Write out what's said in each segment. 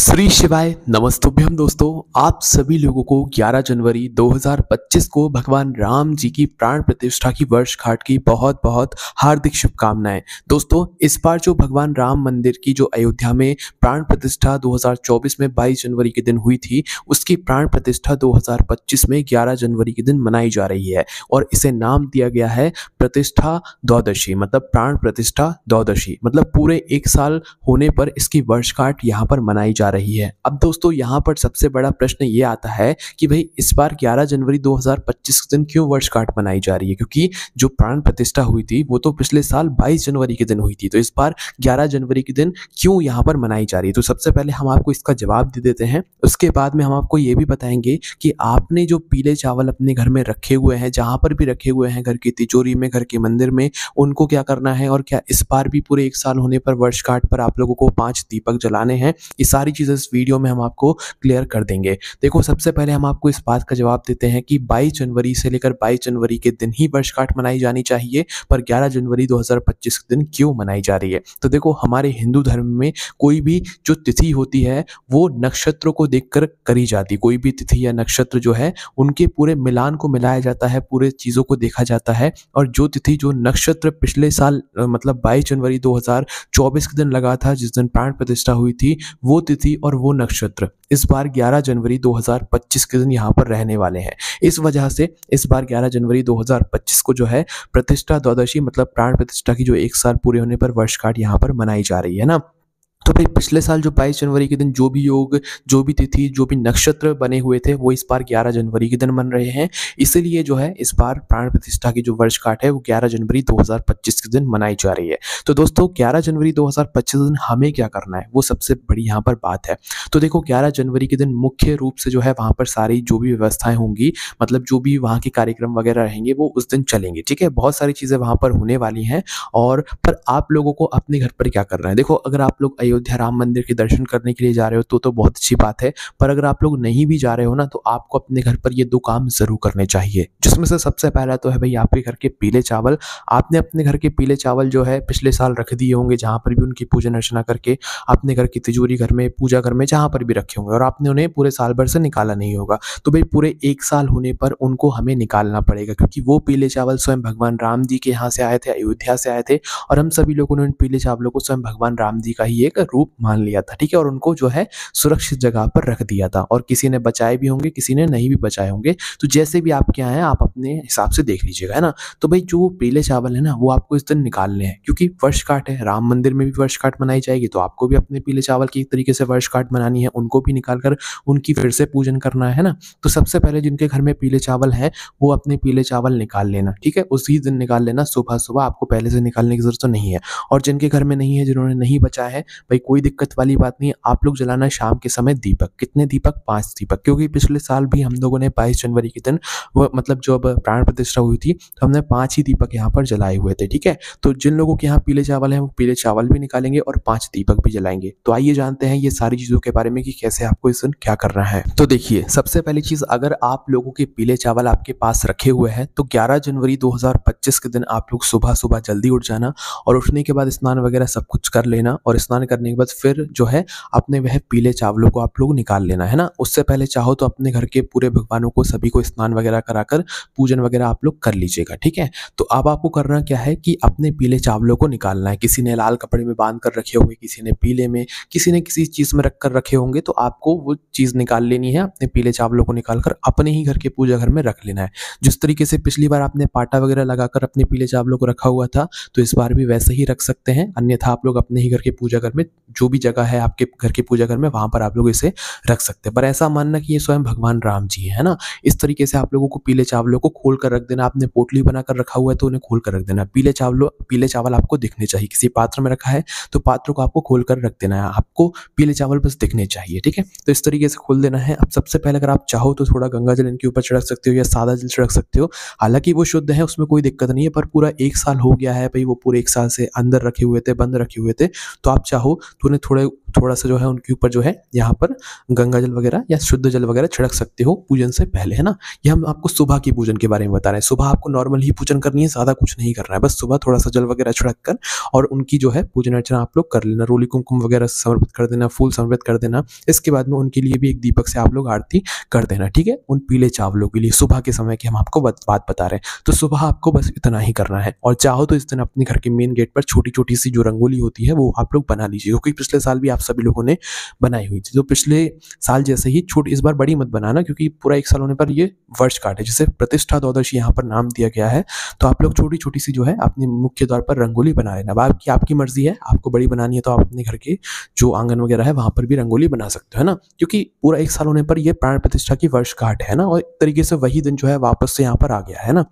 श्री शिवाय नमस्तुभ्यम दोस्तों। आप सभी लोगों को 11 जनवरी 2025 को भगवान राम जी की प्राण प्रतिष्ठा की वर्षगांठ की बहुत बहुत हार्दिक शुभकामनाएं। दोस्तों, इस बार जो भगवान राम मंदिर की जो अयोध्या में प्राण प्रतिष्ठा 2024 में 22 जनवरी के दिन हुई थी, उसकी प्राण प्रतिष्ठा 2025 में 11 जनवरी के दिन मनाई जा रही है और इसे नाम दिया गया है प्रतिष्ठा द्वादशी, मतलब प्राण प्रतिष्ठा द्वादशी, मतलब पूरे एक साल होने पर इसकी वर्षगांठ यहाँ पर मनाई जा रही है। अब दोस्तों, यहाँ पर सबसे बड़ा प्रश्न ये आता है कि भाई इस बार 11 जनवरी 2025 के दिन क्यों वर्षगांठ मनाई जा रही है, क्योंकि जो प्राण प्रतिष्ठा हुई थी वो तो पिछले साल 22 जनवरी के दिन हुई थी, तो इस बार 11 जनवरी के दिन क्यों यहाँ पर मनाई जा रही है। तो सबसे पहले हम आपको इसका जवाब दे देते हैं, उसके बाद में हम आपको ये भी बताएंगे कि आपने जो पीले चावल अपने घर में रखे हुए हैं, जहाँ पर भी रखे हुए हैं, घर की तिजोरी में, घर के मंदिर में, उनको क्या करना है और क्या इस बार भी पूरे एक साल होने पर वर्षगांठ पर आप लोगों को 5 दीपक जलाने हैं। ये सारी चीज़ें इस वीडियो में हम आपको क्लियर कर देंगे। देखो, सबसे पहले हम आपको इस बात का जवाब देते हैं कि 22 जनवरी से लेकर 22 जनवरी के दिन ही वर्षगांठ मनाई जानी चाहिए, पर 11 जनवरी 2025 के दिन क्यों मनाई जा रही है। तो देखो, हमारे हिंदू धर्म में कोई भी जो तिथि होती है वो नक्षत्रों को देखकर करी जाती है। कोई भी तिथि या नक्षत्र जो है उनके पूरे मिलान को मिलाया जाता है, पूरे चीज़ों को देखा जाता है, और जो तिथि जो नक्षत्र पिछले साल मतलब 22 जनवरी 2024 के दिन लगा था, जिस दिन प्राण प्रतिष्ठा हुई थी, वो तिथि और वो नक्षत्र इस बार 11 जनवरी 2025 के दिन यहाँ पर रहने वाले हैं। इस वजह से इस बार 11 जनवरी 2025 को जो है प्रतिष्ठा द्वादशी, मतलब प्राण प्रतिष्ठा की जो एक साल पूरे होने पर वर्षगांठ यहाँ पर मनाई जा रही है ना। तो भाई पिछले साल जो 22 जनवरी के दिन जो भी योग, जो भी तिथि, जो भी नक्षत्र बने हुए थे, वो इस बार 11 जनवरी के दिन बन रहे हैं। इसलिए जो है इस बार प्राण प्रतिष्ठा की जो वर्षगांठ है वो 11 जनवरी 2025 के दिन मनाई जा रही है। तो दोस्तों, 11 जनवरी 2025 के दिन हमें क्या करना है, वो सबसे बड़ी यहाँ पर बात है। तो देखो, 11 जनवरी के दिन मुख्य रूप से जो है वहाँ पर सारी जो भी व्यवस्थाएं होंगी, मतलब जो भी वहाँ के कार्यक्रम वगैरह रहेंगे, वो उस दिन चलेंगे। ठीक है, बहुत सारी चीज़ें वहाँ पर होने वाली हैं। और पर आप लोगों को अपने घर पर क्या करना है। देखो, अगर आप लोग अयोध्या राम मंदिर के दर्शन करने के लिए जा रहे हो तो बहुत अच्छी बात है, पर अगर आप लोग नहीं भी जा रहे हो ना, तो आपको अपने घर पर ये 2 काम जरूर करने चाहिए, जिसमें से सबसे पहला तो है भाई आपके घर के पीले चावल। आपने अपने घर के पीले चावल जो है पिछले साल रख दिए होंगे, जहाँ पर भी उनकी पूजन अर्चना करके अपने घर की तिजोरी, घर में, पूजा घर में, जहाँ पर भी रखे होंगे, और आपने उन्हें पूरे साल भर से निकाला नहीं होगा। तो भाई पूरे एक साल होने पर उनको हमें निकालना पड़ेगा, क्योंकि वो पीले चावल स्वयं भगवान राम जी के यहाँ से आए थे, अयोध्या से आए थे, और हम सभी लोगों ने उन पीले चावलों को स्वयं भगवान राम जी का ही एक रूप मान लिया था। ठीक है, और उनको जो है सुरक्षित जगह पर रख दिया था, और किसी ने बचाए भी होंगे, किसी ने नहीं भी बचाए होंगे। तो जैसे भी आपके यहाँ है, आप अपने हिसाब से देख लीजिएगा, है ना। तो भाई जो पीले चावल है ना, वो आपको इस दिन निकालने हैं, क्योंकि वर्षगांठ है, राम मंदिर में भी वर्षगांठ मनाई जाएगी, तो आपको भी अपने पीले चावल की एक तरीके से वर्षगांठ मनानी है, उनको भी निकाल कर उनकी फिर से पूजन करना है ना। तो सबसे पहले जिनके घर में पीले चावल है, वो अपने पीले चावल निकाल लेना। ठीक है, उसी दिन निकाल लेना, सुबह सुबह, आपको पहले से निकालने की जरूरत तो नहीं है। और जिनके घर में नहीं है, जिन्होंने नहीं बचाया है, भाई कोई दिक्कत वाली बात नहीं है। आप लोग जलाना शाम के समय दीपक। कितने दीपक? 5 दीपक, क्योंकि पिछले साल भी हम लोगों ने 22 जनवरी के दिन वो मतलब जब प्राण प्रतिष्ठा हुई थी, तो हमने 5 ही दीपक यहाँ पर जलाए हुए थे। ठीक है, तो जिन लोगों के यहाँ पीले चावल हैं, वो पीले चावल भी निकालेंगे और 5 दीपक भी जलाएंगे। तो आइए जानते हैं ये सारी चीजों के बारे में कि कैसे आपको इस दिन क्या करना है। तो देखिए, सबसे पहली चीज, अगर आप लोगों के पीले चावल आपके पास रखे हुए हैं, तो 11 जनवरी 2025 के दिन आप लोग सुबह सुबह जल्दी उठ जाना, और उठने के बाद स्नान वगैरह सब कुछ कर लेना, और स्नान करने के बाद फिर जो है अपने वह पीले चावलों को आप लोग निकाल लेना, है ना। उससे पहले चाहो तो अपने घर के पूरे भगवानों को, सभी को स्नान वगैरह कराकर पूजन वगैरह आप लोग कर लीजिएगा। ठीक है, तो अब आपको करना क्या है कि अपने पीले चावलों को निकालना है। किसी ने लाल कपड़े में बांध कर रखे होंगे, किसी ने पीले में, किसी ने किसी चीज में रख कर रखे होंगे, तो आपको वो चीज निकाल लेनी है। अपने पीले चावलों को निकालकर अपने ही घर के पूजा घर में रख लेना है। जिस तरीके से पिछली बार आपने पाटा वगैरह लगाकर अपने पीले चावलों को रखा हुआ था, तो इस बार भी वैसे ही रख सकते हैं। अन्यथा आप लोग अपने ही घर के पूजा घर में, जो भी जगह है आपके घर के पूजा घर में, वहां पर आप लोग इसे रख सकते हैं। पर ऐसा मानना कि ये स्वयं भगवान राम जी है ना। इस तरीके से आप लोगों को पीले चावलों को खोल कर रख देना। आपने पोटली बनाकर रखा हुआ है, तो उन्हें खोल कर रख देना। पीले चावल आपको दिखने चाहिए। किसी पात्र में रखा है तो पात्र को आपको खोल कर रख देना है। आपको पीले चावल बस दिखने चाहिए। ठीक है, तो इस तरीके से खोल देना है। अब सबसे पहले अगर आप चाहो तो थोड़ा गंगा जल इनके ऊपर छिड़क सकते हो, या सादा जल छिड़क सकते हो। हालांकि वो शुद्ध है, उसमें कोई दिक्कत नहीं है, पर पूरा एक साल हो गया है भाई, वो पूरे एक साल से अंदर रखे हुए थे, बंद रखे हुए थे, तो आप चाहो तो उन्हें थोड़ा सा जो है उनके ऊपर जो है यहाँ पर गंगा जल वगैरह या शुद्ध जल वगैरह छिड़क सकते हो पूजन से पहले, है ना। ये हम आपको सुबह की पूजन के बारे में बता रहे हैं। सुबह आपको नॉर्मल ही पूजन करनी है, ज़्यादा कुछ नहीं करना है, बस सुबह थोड़ा सा जल वगैरह छिड़क कर और उनकी जो है पूजन अर्चना आप लोग कर लेना, रोली कुमकुम वगैरह समर्पित कर देना, फूल समर्पित कर देना। इसके बाद में उनके लिए भी एक दीपक से आप लोग आरती कर देना, ठीक है। उन पीले चावलों के लिए सुबह के समय की हम आपको बात बता रहे हैं। तो सुबह आपको बस इतना ही करना है, और चाहो तो इस दिन अपने घर के मेन गेट पर छोटी छोटी सी जो रंगोली होती है वो आप लोग बना लीजिए, क्योंकि पिछले साल भी आप सभी लोगों ने बनाई हुई थी। तो पिछले साल जैसे ही छोटी, इस बार बड़ी मत बनाना, क्योंकि पूरा 1 साल होने पर ये वर्षगांठ है, जिसे प्रतिष्ठा द्वादशी यहाँ पर नाम दिया गया है। तो आप लोग छोटी छोटी सी जो है अपने मुख्य द्वार पर रंगोली बना लेना। अब आपकी मर्जी है, आपको बड़ी बनानी है तो आप अपने घर के जो आंगन वगैरह है वहां पर भी रंगोली बना सकते हो, है ना। क्योंकि पूरा 1 साल होने पर ये प्राण प्रतिष्ठा की वर्षगांठ है ना, और एक तरीके से वही दिन जो है वापस से यहाँ पर आ गया है ना।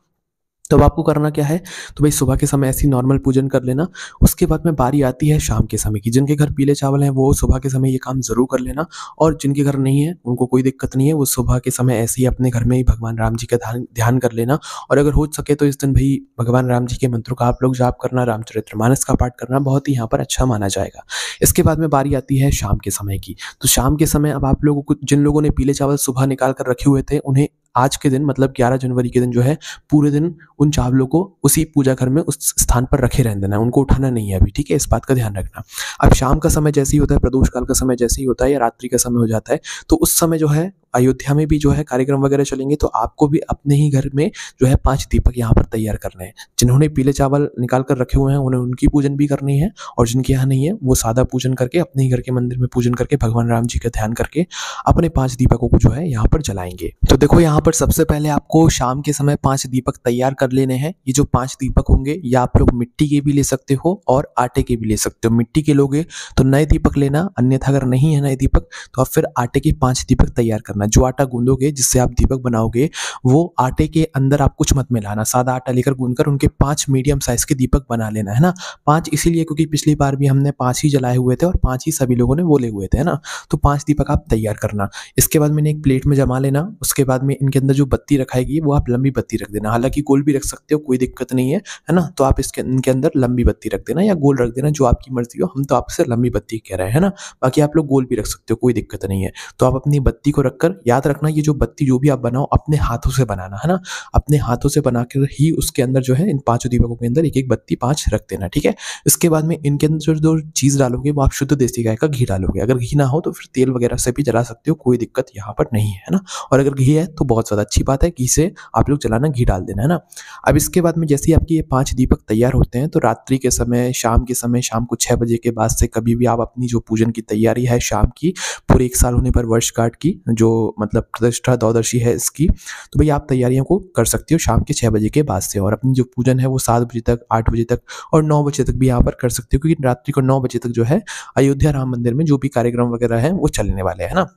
तो अब आपको करना क्या है, तो भाई सुबह के समय ऐसी नॉर्मल पूजन कर लेना। उसके बाद में बारी आती है शाम के समय की। जिनके घर पीले चावल हैं वो सुबह के समय ये काम जरूर कर लेना, और जिनके घर नहीं है उनको कोई दिक्कत नहीं है, वो सुबह के समय ऐसे ही अपने घर में ही भगवान राम जी का ध्यान कर लेना। और अगर हो सके तो इस दिन भाई भगवान राम जी के मंत्रों का आप लोग जाप करना, रामचरितमानस का पाठ करना बहुत ही यहाँ पर अच्छा माना जाएगा। इसके बाद में बारी आती है शाम के समय की। तो शाम के समय अब आप लोगों को, जिन लोगों ने पीले चावल सुबह निकाल कर रखे हुए थे, उन्हें आज के दिन मतलब 11 जनवरी के दिन जो है पूरे दिन उन चावलों को उसी पूजा घर में उस स्थान पर रखे रहने देना है, उनको उठाना नहीं है अभी, ठीक है। इस बात का ध्यान रखना। अब शाम का समय जैसे ही होता है, प्रदोष काल का समय जैसे ही होता है या रात्रि का समय हो जाता है, तो उस समय जो है अयोध्या में भी जो है कार्यक्रम वगैरह चलेंगे। तो आपको भी अपने ही घर में जो है 5 दीपक यहाँ पर तैयार करने हैं। जिन्होंने पीले चावल निकाल कर रखे हुए हैं उन्हें उनकी पूजन भी करनी है, और जिनके यहाँ नहीं है वो सादा पूजन करके अपने ही घर के मंदिर में पूजन करके भगवान राम जी का ध्यान करके अपने 5 दीपकों को जो है यहाँ पर जलाएंगे। तो देखो यहाँ पर सबसे पहले आपको शाम के समय 5 दीपक तैयार कर लेने हैं। ये जो 5 दीपक होंगे ये आप लोग मिट्टी के भी ले सकते हो और आटे के भी ले सकते हो। मिट्टी के लोगे तो नए दीपक लेना, अन्यथा अगर नहीं है नए दीपक तो आप फिर आटे के 5 दीपक तैयार करना। जो आटा गूंदोगे जिससे आप दीपक बनाओगे वो आटे के अंदर आप कुछ मत मिलाना, सादा आटा लेकर गूंदकर उनके 5 मीडियम साइज के दीपक बना लेना, है ना। 5 इसीलिए क्योंकि पिछली बार भी हमने 5 ही जलाए हुए थे और 5 ही सभी लोगों ने बोले हुए थे, है ना। तो 5 दीपक आप तैयार करना। इसके बाद मैंने एक प्लेट में जमा लेना। उसके बाद में इनके अंदर जो बत्ती रखाएगी वो आप लंबी बत्ती रख देना, हालांकि गोल भी रख सकते हो, कोई दिक्कत नहीं है ना। तो आप इनके अंदर लंबी बत्ती रख देना या गोल रख देना, जो आपकी मर्जी हो। हम तो आपसे लंबी बत्ती कह रहे हैं ना, बाकी आप लोग गोल भी रख सकते हो, कोई दिक्कत नहीं है। तो आप अपनी बत्ती को रखकर, याद रखना ये जो बत्ती जो भी आप बनाओ अपने हाथों से बनाना, है ना। अपने हाथों से बनाकर ही उसके अंदर जो है इन 5 दीपकों के अंदर एक एक बत्ती 5 रख देना, ठीक है। इसके बाद में इनके अंदर जो चीज डालोगे वो आप शुद्ध देसी गाय का घी डालोगे। अगर घी ना हो तो फिर तेल वगैरह से भी जला सकते हो, कोई दिक्कत यहाँ पर नहीं है ना। और अगर घी है तो बहुत ज्यादा अच्छी बात है, घी से आप लोग जलाना, घी डाल देना, है ना। अब इसके बाद में जैसे ही आपके ये 5 दीपक तैयार होते हैं तो रात्रि के समय, शाम के समय, शाम को 6 बजे के बाद से कभी भी आप अपनी जो पूजन की तैयारी है शाम की, पूरे 1 साल होने पर वर्षगांठ की जो मतलब प्रतिष्ठा द्वादशी है इसकी, तो भाई आप तैयारियों को कर सकते हो शाम के 6 बजे के बाद से। और अपनी जो पूजन है वो 7 बजे तक, 8 बजे तक और 9 बजे तक भी यहाँ पर कर सकते हो, क्योंकि रात्रि को 9 बजे तक जो है अयोध्या राम मंदिर में जो भी कार्यक्रम वगैरह है वो चलने वाले हैं ना।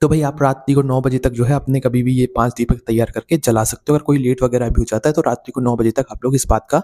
तो भाई आप रात्रि को 9 बजे तक जो है अपने कभी भी ये 5 दीपक तैयार करके जला सकते हो। अगर कोई लेट वगैरह भी हो जाता है तो रात्रि को 9 बजे तक आप लोग इस बात का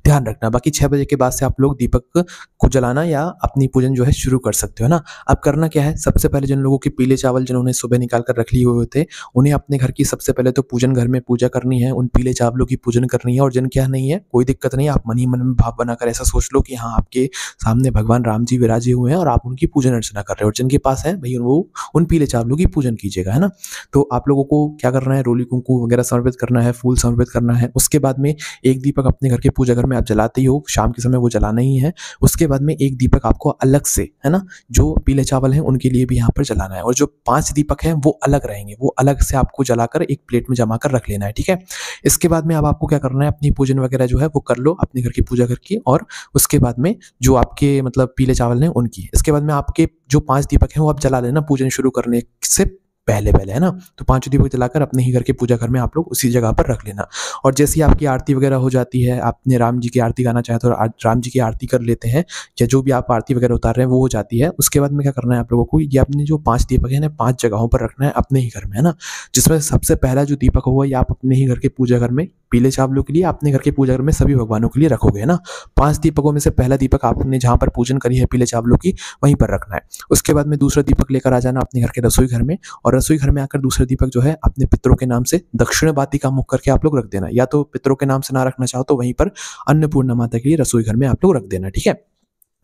ध्यान रखना। बाकी 6 बजे के बाद से आप लोग दीपक को जलाना या अपनी पूजन जो है शुरू कर सकते हो ना। अब करना क्या है, सबसे पहले जिन लोगों के पीले चावल जिन्होंने सुबह निकाल कर रख लिए हुए थे उन्हें अपने घर की सबसे पहले तो पूजन घर में पूजा करनी है, उन पीले चावलों की पूजन करनी है। और जिनके यहाँ नहीं है कोई दिक्कत नहीं, आप मन ही मन में भाव बनाकर ऐसा सोच लो कि हाँ आपके सामने भगवान राम जी विराजे हुए हैं और आप उनकी पूजन अर्चना कर रहे हो। और जिनके पास है भाई वो उन पीले चावलों की पूजन कीजिएगा, है ना। तो आप लोगों को क्या करना है, रोली कुंकू वगैरह समर्पित करना है, फूल समर्पित करना है। उसके बाद में एक दीपक अपने घर के पूजा घर में आप जलाते ही हो, शाम के समय वो जलाना ही है। उसके बाद में एक दीपक आपको अलग से, है ना, जो पीले चावल हैं उनके लिए भी यहाँ पर जलाना है। और जो 5 दीपक हैं वो अलग रहेंगे, वो अलग से आपको जलाकर एक प्लेट में जमा कर रख लेना है, ठीक है। इसके बाद में अब आपको क्या करना है, अपनी पूजन वगैरह जो है वो कर लो अपने घर की पूजा घर की, और उसके बाद में जो आपके मतलब पीले चावल हैं उनकी। इसके बाद में आपके जो 5 दीपक हैं वो आप जला लेना पूजन शुरू करने से पहले, है ना। तो 5 दीपक जलाकर अपने ही घर के पूजा घर में आप लोग उसी जगह पर रख लेना। और जैसे ही आपकी आरती वगैरह हो जाती है, आपने राम जी की आरती गाना चाहे तो राम जी की आरती कर लेते हैं, या जो भी आप आरती वगैरह उतार रहे हैं वो हो जाती है। उसके बाद में क्या करना है आप लोगों को, ये अपने जो 5 दीपक है ना 5 जगहों पर रखना है अपने ही घर में, है ना। जिसमें सबसे पहला जो दीपक होगा ये आप अपने ही घर के पूजा घर में पीले चावलों के लिए, अपने घर के पूजा घर में सभी भगवानों के लिए रखोगे, है ना। 5 दीपकों में से पहला दीपक आपने जहाँ पर पूजन करी है पीले चावलों की वहीं पर रखना है। उसके बाद में दूसरा दीपक लेकर आ जाना अपने घर के रसोई घर में, और रसोई घर में आकर दूसरा दीपक जो है अपने पितरों के नाम से दक्षिण बाती का मुख करके आप लोग रख देना। या तो पितरों के नाम से ना रखना चाहो तो वहीं पर अन्नपूर्णा माता के लिए रसोई घर में आप लोग रख देना, ठीक है।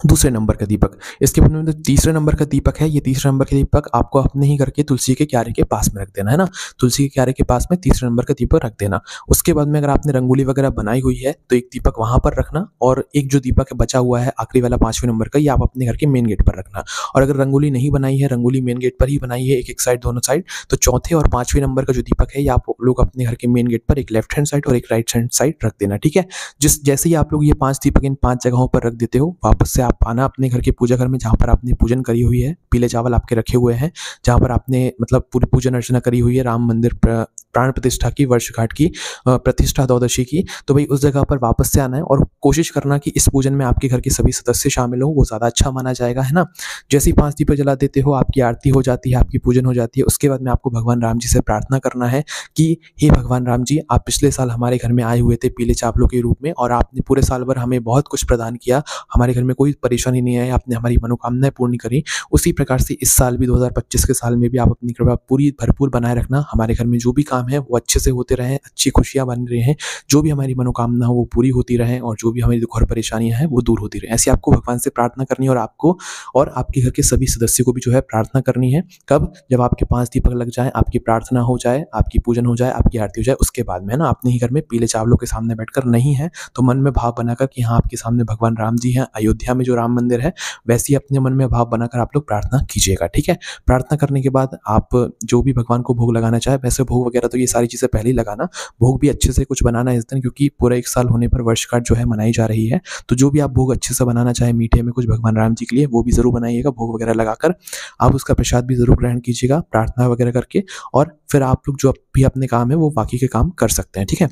दूसरे नंबर का दीपक। इसके बाद में जो तीसरे नंबर का दीपक है, ये तीसरे नंबर का दीपक आपको अपने ही घर के तुलसी के क्यारे के पास में रख देना है ना। तुलसी के क्यारे के पास में तीसरे नंबर का दीपक रख देना। उसके बाद में अगर आपने रंगोली वगैरह बनाई हुई है तो एक दीपक वहाँ पर रखना, और एक जो दीपक है बचा हुआ है आखिरी वाला 5वें नंबर का, ये आप अपने घर के मेन गेट पर रखना। और अगर रंगोली नहीं बनाई है, रंगोली मेन गेट पर ही बनाई है, एक-एक साइड दोनों साइड, तो चौथे और 5वें नंबर का जो दीपक है ये आप लोग अपने घर के मेन गेट पर एक लेफ्ट हैंड साइड और एक राइट हैंड साइड रख देना, ठीक है। जैसे ही आप लोग ये 5 दीपक इन 5 जगहों पर रख देते हो, वापस से आप आना अपने घर के पूजा घर में जहाँ पर आपने पूजन करी हुई है, पीले चावल आपके रखे हुए हैं, जहाँ पर आपने मतलब पूरी पूजन अर्चना करी हुई है राम मंदिर प्राण प्रतिष्ठा की, वर्षगांठ की, प्रतिष्ठा द्वादशी की। तो भाई उस जगह पर वापस से आना है और कोशिश करना कि इस पूजन में आपके घर के सभी सदस्य शामिल हों, वो ज़्यादा अच्छा माना जाएगा, है ना। जैसे ही 5 दीपक जला देते हो, आपकी आरती हो जाती है, आपकी पूजन हो जाती है। उसके बाद में आपको भगवान राम जी से प्रार्थना करना है कि हे भगवान राम जी, आप पिछले साल हमारे घर में आए हुए थे पीले चावलों के रूप में, और आपने पूरे साल भर हमें बहुत कुछ प्रदान किया, हमारे घर में कोई परेशानी नहीं आई, आपने हमारी मनोकामनाएं पूर्ण करी। उसी प्रकार से इस साल भी 2025 के साल में भी आप अपनी कृपा पूरी भरपूर बनाए रखना, हमारे घर में जो भी काम है वो अच्छे से होते रहें, अच्छी खुशियाँ बन रही हैं, जो भी हमारी मनोकामना हो वो पूरी होती रहें, और जो भी हमारी दुख और परेशानियाँ हैं वो दूर होती रहें। ऐसी आपको भगवान से प्रार्थना करनी है, और आपको और आपके घर के सभी सदस्यों को भी जो है प्रार्थना करनी है। कब? जब आपके 5 दीपक लग जाएँ, आपकी प्रार्थना हो जाए, आपकी पूजन हो जाए, आपकी आरती हो जाए, उसके बाद में, है ना। अपने ही घर में पीले चावलों के सामने बैठकर नहीं है तो मन में भाव बनाकर कि हाँ, आपके सामने भगवान राम जी हैं, अयोध्या में जो राम मंदिर है, वैसे ही अपने मन में भाव बनाकर आप लोग प्रार्थना कीजिएगा, ठीक है। प्रार्थना करने के बाद आप जो भी भगवान को भोग लगाना चाहे, वैसे भोग वगैरह तो ये सारी चीज़ें पहले ही लगाना, भोग भी अच्छे से कुछ बनाना इस दिन, क्योंकि पूरा 1 साल होने पर वर्षगांठ जो है मनाई जा रही है। तो जो भी आप भोग अच्छे से बनाना चाहें, मीठे में कुछ भगवान राम जी के लिए, वो भी ज़रूर बनाइएगा भोग वगैरह लगाकर। आप उसका प्रसाद भी ज़रूर ग्रहण कीजिएगा प्रार्थना वगैरह करके, और फिर आप लोग जो भी अपने काम है वो बाकी के काम कर सकते हैं, ठीक है।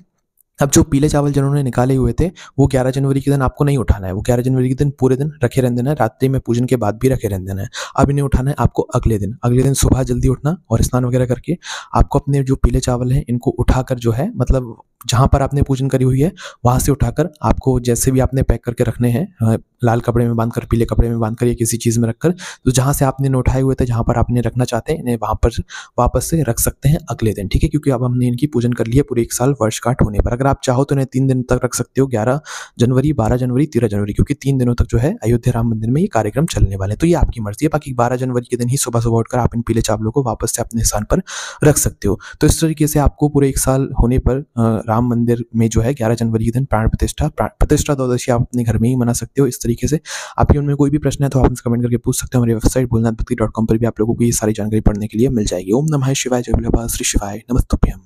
अब जो पीले चावल जिन्होंने निकाले हुए थे, वो 11 जनवरी के दिन आपको नहीं उठाना है, वो 11 जनवरी के दिन पूरे दिन रखे रहने देना है, रात्रि में पूजन के बाद भी रखे रहने देना है। अब इन्हें उठाना है आपको अगले दिन सुबह जल्दी उठना और स्नान वगैरह करके आपको अपने जो पीले चावल हैं इनको उठाकर जो है, मतलब जहाँ पर आपने पूजन करी हुई है वहाँ से उठाकर आपको जैसे भी आपने पैक करके रखने हैं, लाल कपड़े में बांधकर, पीले कपड़े में बांधकर या किसी चीज़ में रखकर, तो जहाँ से आपने इन्हें उठाए हुए थे, जहाँ पर आपने रखना चाहते हैं, इन्हें वहाँ पर वापस से रख सकते हैं अगले दिन, ठीक है। क्योंकि अब हमने इनकी पूजन कर ली है पूरे 1 साल वर्षगांठ होने पर। अगर आप चाहो तो इन्हें 3 दिन तक रख सकते हो, 11 जनवरी, 12 जनवरी, 13 जनवरी, क्योंकि 3 दिनों तक जो है अयोध्या राम मंदिर में ये कार्यक्रम चलने वाले हैं। तो ये आपकी मर्ज़ी है, बाकी 12 जनवरी के दिन ही सुबह-सुबह उठकर आप इन पीले चावलों को वापस से अपने स्थान पर रख सकते हो। तो इस तरीके से आपको पूरे 1 साल होने पर राम मंदिर में जो है 11 जनवरी के दिन प्रतिष्ठा द्वादशी आप अपने घर में ही मना सकते हो। इस तरीके से आपके उनमें कोई भी प्रश्न है तो आप हमसे कमेंट करके पूछ सकते हो। हमारी वेबसाइट भोलेनाथभक्ति.com पर भी आप लोगों को ये सारी जानकारी पढ़ने के लिए मिल जाएगी। ओम नमः शिवाय, जय भोले बाबा, श्री शिवाय नमस्तुभ्यम।